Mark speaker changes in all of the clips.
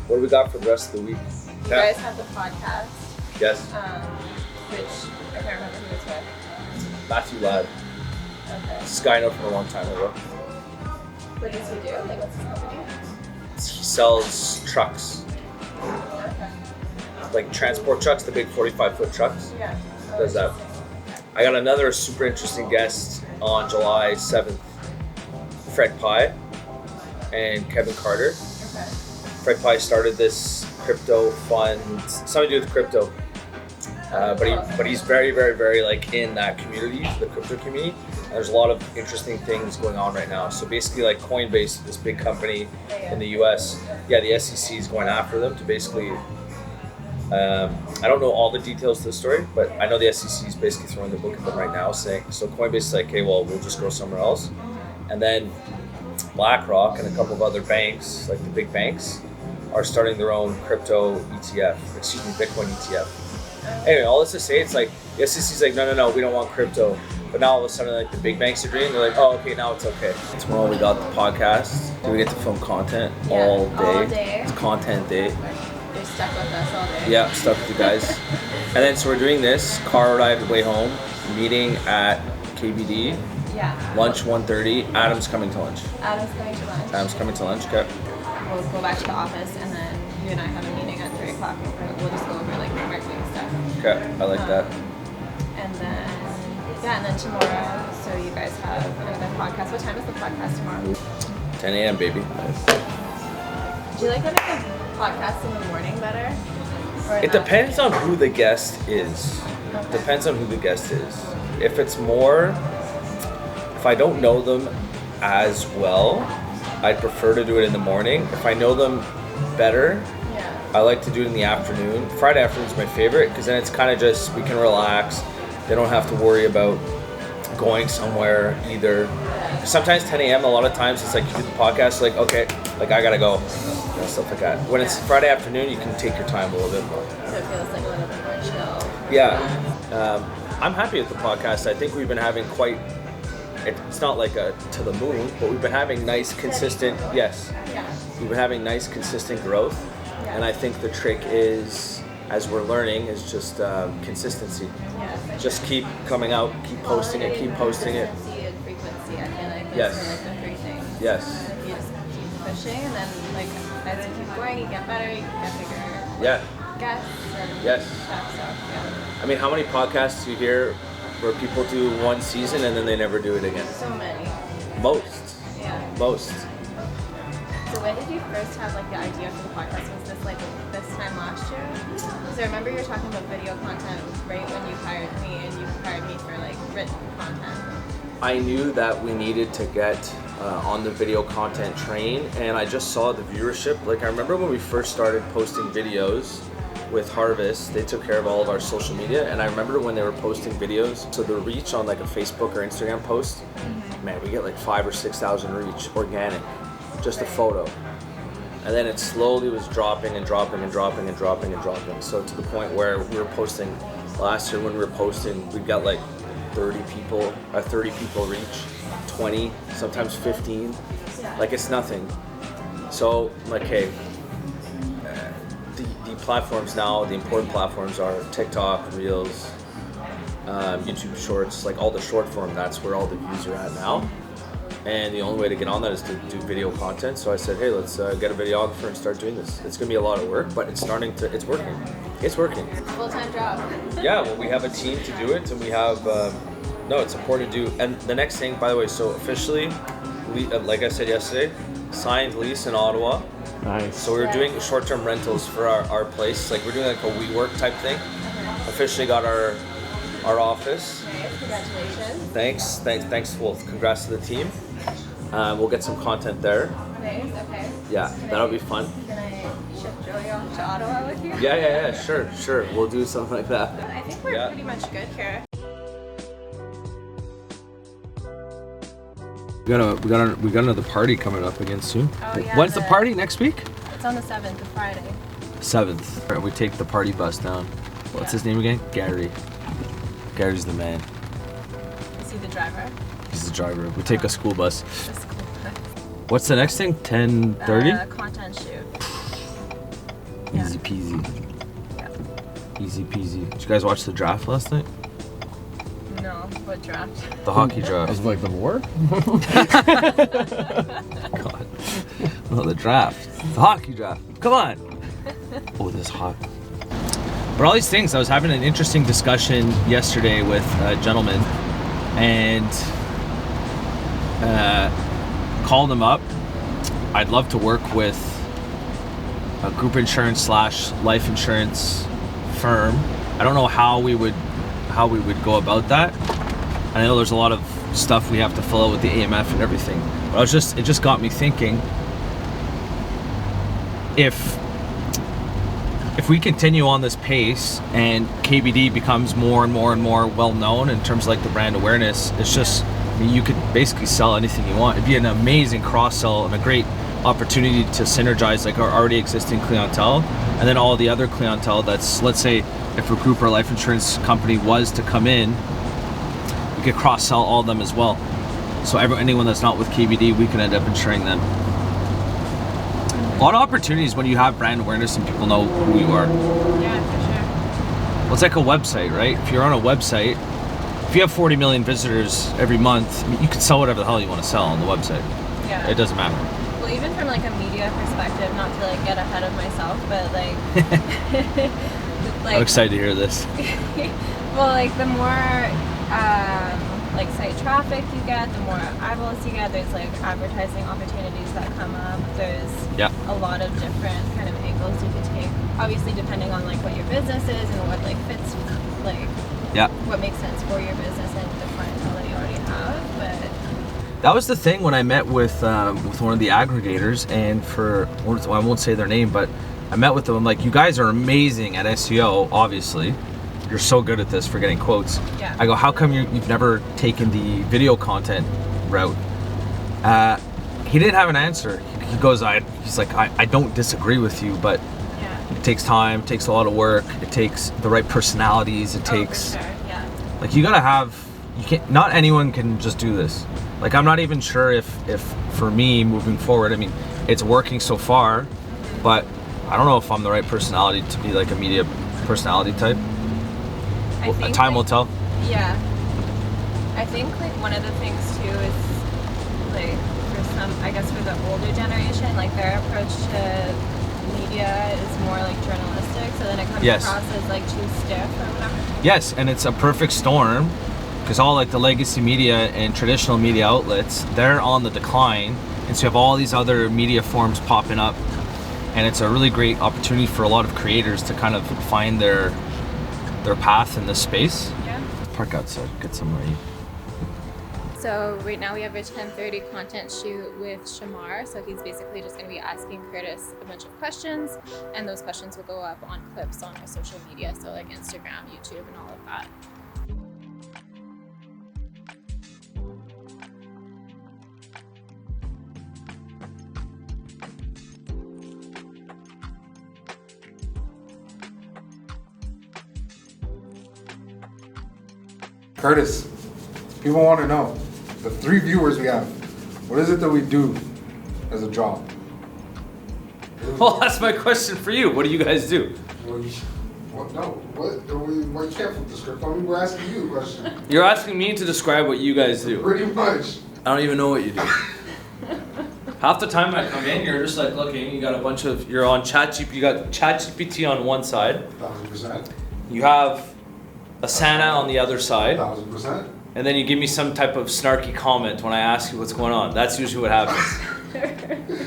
Speaker 1: What do we got for the rest of the week?
Speaker 2: You guys have the podcast.
Speaker 1: Yes.
Speaker 2: Which I can't remember who it's with.
Speaker 1: Matthew Ladd.
Speaker 2: Okay.
Speaker 1: This guy I know from a long time ago.
Speaker 2: What does he do? Like, what's his company?
Speaker 1: He sells trucks.
Speaker 2: Okay.
Speaker 1: Like transport trucks, the big 45-foot trucks.
Speaker 2: Yeah.
Speaker 1: Does that. I got another super interesting guest on July 7th. Fred Pye and Kevin Carter.
Speaker 2: Okay.
Speaker 1: Fred Pye started this crypto fund, something to do with crypto. But he's very, very, very like in that community, the crypto community. And there's a lot of interesting things going on right now. So basically like Coinbase, this big company in the US, the SEC is going after them to basically, I don't know all the details to the story, but I know the SEC is basically throwing the book at them right now saying, so Coinbase is like, hey, well, we'll just go somewhere else. And then BlackRock and a couple of other banks, like the big banks, are starting their own crypto ETF, Bitcoin ETF. Anyway, all this to say, it's like, the SEC's like, no, we don't want crypto. But now all of a sudden, like the big banks are doing, they're like, oh, okay, now it's okay. Tomorrow we got the podcast. Do we get to film content all day?
Speaker 2: All day.
Speaker 1: It's content day.
Speaker 2: You're stuck with us all day.
Speaker 1: Yeah, stuck with you guys. And then, so we're doing this, car ride way home, meeting at KBD.
Speaker 2: Yeah.
Speaker 1: Lunch 1:30. Adam's coming to lunch.
Speaker 2: Adam's coming to lunch.
Speaker 1: Okay.
Speaker 2: We'll go back to the office and then you and I have a meeting at 3 o'clock. We'll just go over like marketing stuff.
Speaker 1: Okay, I like that.
Speaker 2: And then tomorrow, so you guys have another podcast. What time is the podcast tomorrow?
Speaker 1: 10 a.m. baby.
Speaker 2: Do you like having the podcast in the morning better?
Speaker 1: It depends on who the guest is.
Speaker 2: Okay.
Speaker 1: Depends on who the guest is. If I don't know them as well, I'd prefer to do it in the morning. If I know them better, I like to do it in the afternoon. Friday afternoon is my favorite because then it's kind of just, we can relax. They don't have to worry about going somewhere either. Sometimes 10 a.m., a lot of times it's like you do the podcast, like, okay, like I gotta go, stuff like that. When it's Friday afternoon, you can take your time a little bit more.
Speaker 2: So it feels like a little bit more chill.
Speaker 1: Yeah. I'm happy with the podcast. I think we've been having it's not like a to the moon, but we've been having nice, consistent, we've been having nice, consistent growth. Yeah. And I think the trick is, as we're learning, is just consistency.
Speaker 2: Yeah,
Speaker 1: just keep coming out, keep posting it.
Speaker 2: Consistency and frequency, I feel like those are like the three things.
Speaker 1: Yes.
Speaker 2: You just keep pushing and then like as you keep going, you get better, you get bigger guests and stuff.
Speaker 1: I mean, how many podcasts do you hear where people do one season and then they never do it again?
Speaker 2: So many.
Speaker 1: Most.
Speaker 2: Yeah.
Speaker 1: Most.
Speaker 2: So when did you first have like the idea for the podcast? Was this like this time last year? Because I remember you were talking about video content right when you hired me, and you hired me for like written content.
Speaker 1: I knew that we needed to get on the video content train, and I just saw the viewership. Like I remember when we first started posting videos with Harvest, they took care of all of our social media, and I remember when they were posting videos, so the reach on like a Facebook or Instagram post, man, we get like 5,000 or 6,000 reach, organic, just a photo. And then it slowly was dropping and dropping and dropping and dropping and dropping. So to the point where we were posting, last year when we were posting, we got like 30 people reach, 20, sometimes 15, like it's nothing. So like, hey, the platforms now, the important platforms are TikTok, Reels, YouTube Shorts, like all the short form, that's where all the views are at now. And the only way to get on that is to do video content. So I said, hey, let's get a videographer and start doing this. It's gonna be a lot of work, but it's working. It's working.
Speaker 2: It's a full-time job.
Speaker 1: Yeah, well, we have a team to do it, and we have, it's important to do. And the next thing, by the way, so officially, like I said yesterday, signed lease in Ottawa.
Speaker 3: Nice.
Speaker 1: So we were doing short-term rentals for our place. Like we're doing like a WeWork type thing. Officially got our office.
Speaker 2: Congratulations.
Speaker 1: Thanks. Well, congrats to the team. We'll get some content there.
Speaker 2: Nice. Okay.
Speaker 1: Yeah, that'll be fun.
Speaker 2: Can I ship Joey off to Ottawa with you?
Speaker 1: Yeah. Sure. We'll do something like that.
Speaker 2: I think we're pretty much good here.
Speaker 1: We got another party coming up again soon.
Speaker 2: Oh, yeah,
Speaker 1: When's the party? Next week?
Speaker 2: It's on the 7th of Friday.
Speaker 1: 7th. Right, we take the party bus down. What's his name again? Gary. Gary's the man.
Speaker 2: Is he the driver?
Speaker 1: He's the driver. We take a school bus.
Speaker 2: The school bus.
Speaker 1: What's the next thing? 10:30?
Speaker 2: Content shoot. Yeah.
Speaker 1: Easy peasy.
Speaker 2: Yeah.
Speaker 1: Easy peasy. Did you guys watch the draft last night?
Speaker 2: No, what draft?
Speaker 1: The hockey
Speaker 3: I
Speaker 1: draft.
Speaker 3: was like, the war?
Speaker 1: God. No, the draft. The hockey draft. Come on. Oh, this is hot. But all these things, I was having an interesting discussion yesterday with a gentleman and called him up. I'd love to work with a group insurance / life insurance firm. I don't know how we would go about that. I know there's a lot of stuff we have to fill out with the AMF and everything. But it just got me thinking, if we continue on this pace and KBD becomes more and more and more well known in terms of like the brand awareness, it's just, I mean, you could basically sell anything you want. It'd be an amazing cross sell and a great opportunity to synergize like our already existing clientele and then all the other clientele that's, let's say if a group or life insurance company was to come in, we could cross sell all of them as well. So anyone that's not with KBD, we can end up insuring them. A lot of opportunities when you have brand awareness and people know who you are.
Speaker 2: Yeah, for sure.
Speaker 1: Well, it's like a website, right? If you're on a website, if you have 40 million visitors every month, I mean, you can sell whatever the hell you want to sell on the website.
Speaker 2: Yeah.
Speaker 1: It doesn't matter.
Speaker 2: Well, even from like a media perspective, not to like get ahead of myself, but like,
Speaker 1: I'm excited to hear this.
Speaker 2: well, like the more like site traffic you get, the more eyeballs you get. There's like advertising opportunities that come up. There's a lot of different kind of angles you could take. Obviously, depending on like what your business is and what like fits, like what makes sense for your business and the clientele that you already have. But
Speaker 1: that was the thing when I met with one of the aggregators, and I won't say their name, but I met with them. I'm like, you guys are amazing at SEO, obviously. You're so good at this for getting quotes.
Speaker 2: Yeah.
Speaker 1: I go, how come you've never taken the video content route? He didn't have an answer. He goes, he's like, I don't disagree with you, but it takes time, it takes a lot of work, it takes the right personalities, it takes,
Speaker 2: for sure.
Speaker 1: like not anyone can just do this. Like, I'm not even sure if for me moving forward, I mean, it's working so far, but I don't know if I'm the right personality to be like a media personality type.
Speaker 2: I think
Speaker 1: time will tell.
Speaker 2: Yeah. I think like one of the things too is like for some, I guess for the older generation, like their approach to media is more like journalistic, so then it comes across as like too stiff or whatever.
Speaker 1: Yes, and it's a perfect storm because all like the legacy media and traditional media outlets, they're on the decline, and so you have all these other media forms popping up, and it's a really great opportunity for a lot of creators to kind of find their path in this space.
Speaker 2: Yeah.
Speaker 1: Park outside, get some rain.
Speaker 2: So right now we have a 10:30 content shoot with Shamar. So he's basically just going to be asking Curtis a bunch of questions, and those questions will go up on clips on our social media, so like Instagram, YouTube, and all of that.
Speaker 4: Curtis, people want to know, the 3 viewers we have, what is it that we do as a job?
Speaker 1: Well, that's my question for you. What do you guys do?
Speaker 4: Why you can't flip the script on me? We're asking you a question.
Speaker 1: You're asking me to describe what you guys do.
Speaker 4: Pretty much.
Speaker 1: I don't even know what you do. Half the time I come in, you're just like looking, you're on ChatGPT, you got ChatGPT on one side.
Speaker 4: 1000%.
Speaker 1: You have Asana on the other side.
Speaker 4: 1000%.
Speaker 1: And then you give me some type of snarky comment when I ask you what's going on. That's usually what happens.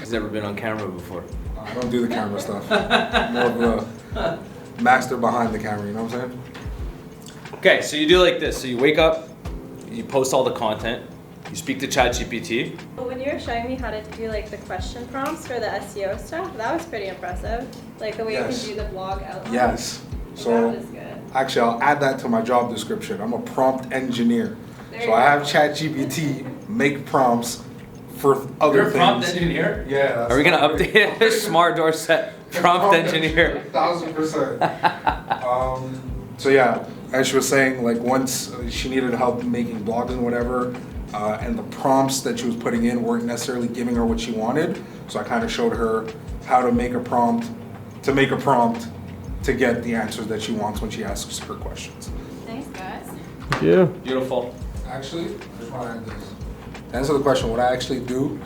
Speaker 1: He's never been on camera before.
Speaker 4: I don't do the camera stuff. More of a master behind the camera, you know what I'm saying?
Speaker 1: Okay, so you do like this. So you wake up, you post all the content, you speak to ChatGPT.
Speaker 2: When you were showing me how to do like the question prompts for the SEO stuff, that was pretty impressive. Like the way you can do the blog outline.
Speaker 4: Yes. So
Speaker 2: that was good.
Speaker 4: actually, I'll add that to my job description. I'm a prompt engineer.
Speaker 2: There
Speaker 4: So I have ChatGPT make prompts for other
Speaker 1: You're a
Speaker 4: things.
Speaker 1: prompt engineer?
Speaker 4: Yeah.
Speaker 1: Are we gonna update it? Smart Dorset, prompt engineer.
Speaker 4: 1000%. So yeah, as she was saying, like once she needed help making blogs and whatever, and the prompts that she was putting in weren't necessarily giving her what she wanted. So I kind of showed her how to make a prompt to make a prompt to get the answers that she wants when she asks her questions.
Speaker 2: Thanks, guys.
Speaker 3: Yeah.
Speaker 1: Beautiful.
Speaker 4: Actually, I just want to add this. To answer the question, what I actually do,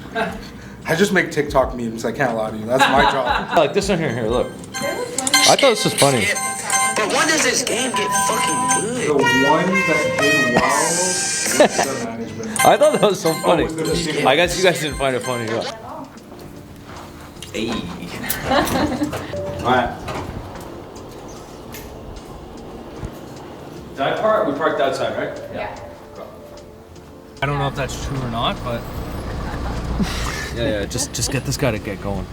Speaker 4: I just make TikTok memes. I can't lie to you. That's my job.
Speaker 3: Like this one here, look. I thought this was funny.
Speaker 5: But when does this game get fucking good?
Speaker 4: The one that did well was the management.
Speaker 3: I thought that was so funny.
Speaker 4: was the machine.
Speaker 3: I guess you guys didn't find it funny. Yeah.
Speaker 1: Hey. Alright. Did I park? We parked outside, right?
Speaker 2: Yeah.
Speaker 3: I don't know if that's true or not, but yeah. Just get this guy to get going.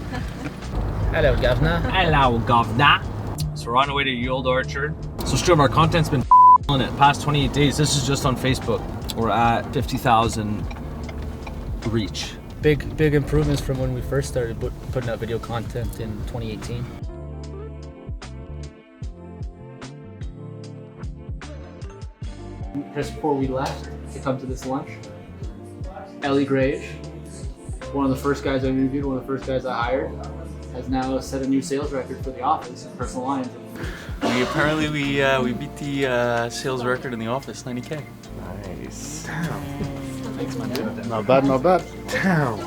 Speaker 6: Hello, Governor.
Speaker 3: Hello, governor. So we're on our way to Ye Olde Orchard. So Stuart, our content's been on it past 28 days. This is just on Facebook. We're at 50,000 reach.
Speaker 6: Big improvements from when we first started putting out video content in 2018. Just before we left to come to this lunch, Ellie Grage, one of the first guys I interviewed, one of the first guys I hired, has now set a new sales record for the office in personal lines.
Speaker 7: We beat the sales record in the office, 90K.
Speaker 3: Nice.
Speaker 6: Thanks, my dude.
Speaker 8: Not bad, not bad.
Speaker 3: Damn.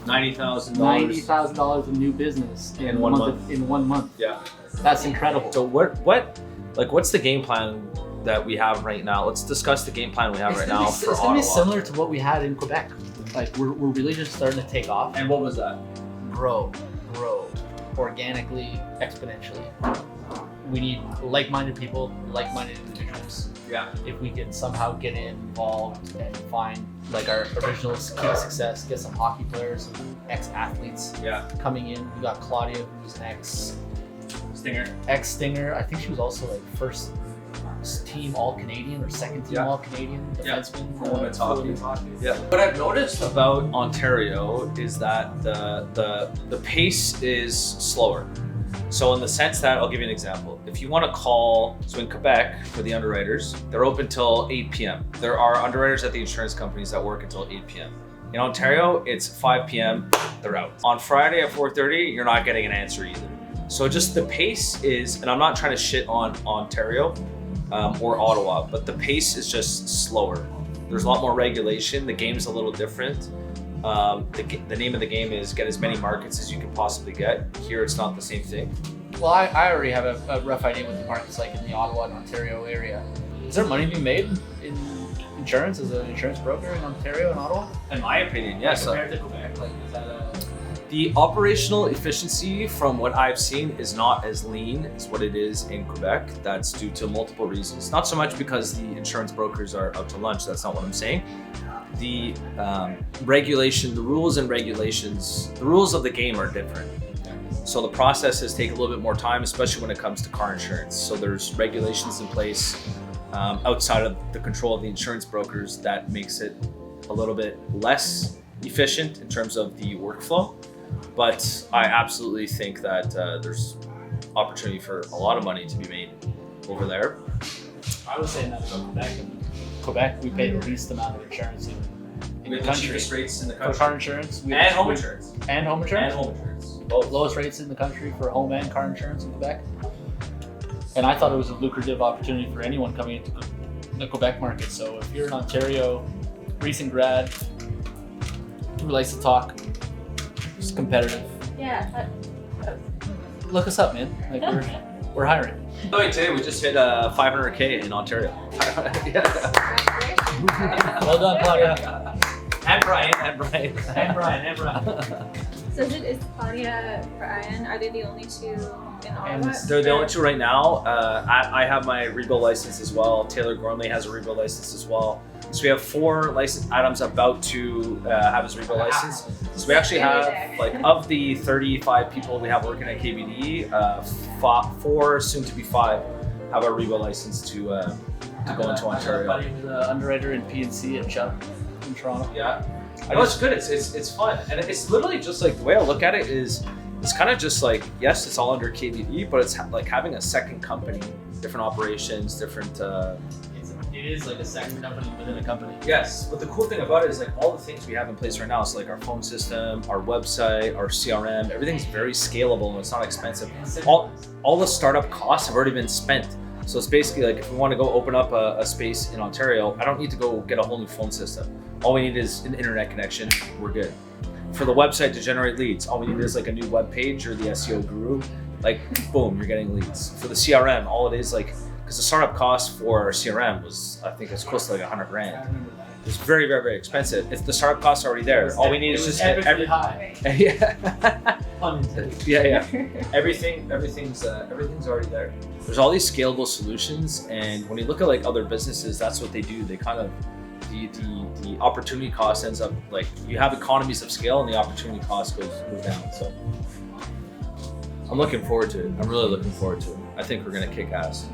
Speaker 1: $90,000.
Speaker 6: $90,000 in new business
Speaker 1: In 1 month.
Speaker 6: In 1 month.
Speaker 1: Yeah.
Speaker 6: That's incredible.
Speaker 3: So what's the game plan that we have right now? Let's discuss the game plan we have right now for
Speaker 6: It's gonna be
Speaker 3: Ottawa.
Speaker 6: similar to what we had in Quebec. Like we're really just starting to take off.
Speaker 1: And what was that?
Speaker 6: grow organically, exponentially. We need like-minded people, like-minded individuals.
Speaker 1: Yeah.
Speaker 6: If we can somehow get involved and find like our original key to success, get some hockey players, some ex-athletes
Speaker 1: Yeah.
Speaker 6: coming in. We got Claudia, who's an
Speaker 1: Stinger.
Speaker 6: ex-Stinger. I think she was also like first team All-Canadian or second team
Speaker 1: Yeah.
Speaker 6: All-Canadian
Speaker 1: Yeah.
Speaker 6: defenseman
Speaker 1: For women's hockey.
Speaker 6: women's hockey.
Speaker 1: Yeah. What I've noticed about Ontario is that the pace is slower. So in the sense that, I'll give you an example. If you want to call, so in Quebec, for the underwriters, they're open till 8 p.m. There are underwriters at the insurance companies that work until 8 p.m. In Ontario, it's 5 p.m., they're out. On Friday at 4:30, you're not getting an answer either. So just the pace is, and I'm not trying to shit on Ontario or Ottawa, but the pace is just slower. There's a lot more regulation. The game's a little different. The name of the game is get as many markets as you can possibly get. Here, it's not the same thing.
Speaker 6: Well, I already have a rough idea what the market's like in the Ottawa and Ontario area. Is there money being made in insurance as an insurance broker in Ontario and Ottawa?
Speaker 1: In my opinion, yes.
Speaker 6: Compared to Quebec, like is that
Speaker 1: The operational efficiency from what I've seen is not as lean as what it is in Quebec. That's due to multiple reasons. Not so much because the insurance brokers are out to lunch. That's not what I'm saying. The regulation, the rules and regulations, the rules of the game are different. So the processes take a little bit more time, especially when it comes to car insurance. So there's regulations in place outside of the control of the insurance brokers that makes it a little bit less efficient in terms of the workflow. But I absolutely think that there's opportunity for a lot of money to be made over there.
Speaker 6: I was saying that about Quebec. In Quebec, we pay the least amount of insurance in
Speaker 1: We
Speaker 6: the
Speaker 1: have the
Speaker 6: country.
Speaker 1: cheapest rates in the
Speaker 6: For
Speaker 1: country.
Speaker 6: car insurance, we
Speaker 1: And
Speaker 6: have
Speaker 1: home insurance.
Speaker 6: And home insurance.
Speaker 1: And home insurance. Both.
Speaker 6: Lowest rates in the country for home and car insurance in Quebec. And I thought it was a lucrative opportunity for anyone coming into the Quebec market. So if you're an Ontario recent grad who likes to talk, just competitive,
Speaker 2: Yeah.
Speaker 6: look us up, man. Like we're hiring.
Speaker 1: By the way, today we just hit 500K in Ontario.
Speaker 6: Well done, Claudia.
Speaker 1: And Brian.
Speaker 6: And Brian.
Speaker 2: So is Claudia, Brian, are they the only two in Ottawa?
Speaker 1: They're the only two right now. I have my Rebuild license as well. Taylor Gormley has a Rebuild license as well. So we have 4 licensed. Adam's about to have his Rebuild license. So we actually have, like, of the 35 people we have working at KBD, 4, soon to be 5, have a Rebuild license to go into Ontario.
Speaker 6: My buddy was an underwriter in P&C at Chubb in Toronto.
Speaker 1: Yeah. No, it's good. It's fun, and it's literally just like the way I look at it is, it's kind of just like, yes, it's all under KBD, but it's like having a second company, different operations, different.
Speaker 6: It is like a second company within a company.
Speaker 3: Yes, but the cool thing about it is like all the things we have in place right now, so like our phone system, our website, our CRM, everything's very scalable and it's not expensive. All the startup costs have already been spent. So it's basically like if we want to go open up a space in Ontario, I don't need to go get a whole new phone system. All we need is an internet connection, we're good. For the website to generate leads, all we need is like a new web page or the SEO guru, like boom, you're getting leads. For the CRM, all it is like, because the startup cost for our CRM was, I think it's close to like $100,000. It's very, very, very expensive. If the startup costs are already there, all we need is just
Speaker 6: every high.
Speaker 3: Yeah.
Speaker 6: Pun intended.
Speaker 3: Yeah. Everything's already there. There's all these scalable solutions, and when you look at like other businesses, that's what they do. They kind of the opportunity cost ends up like you have economies of scale, and the opportunity cost goes down. So I'm looking forward to it. I'm really looking forward to it. I think we're gonna kick ass.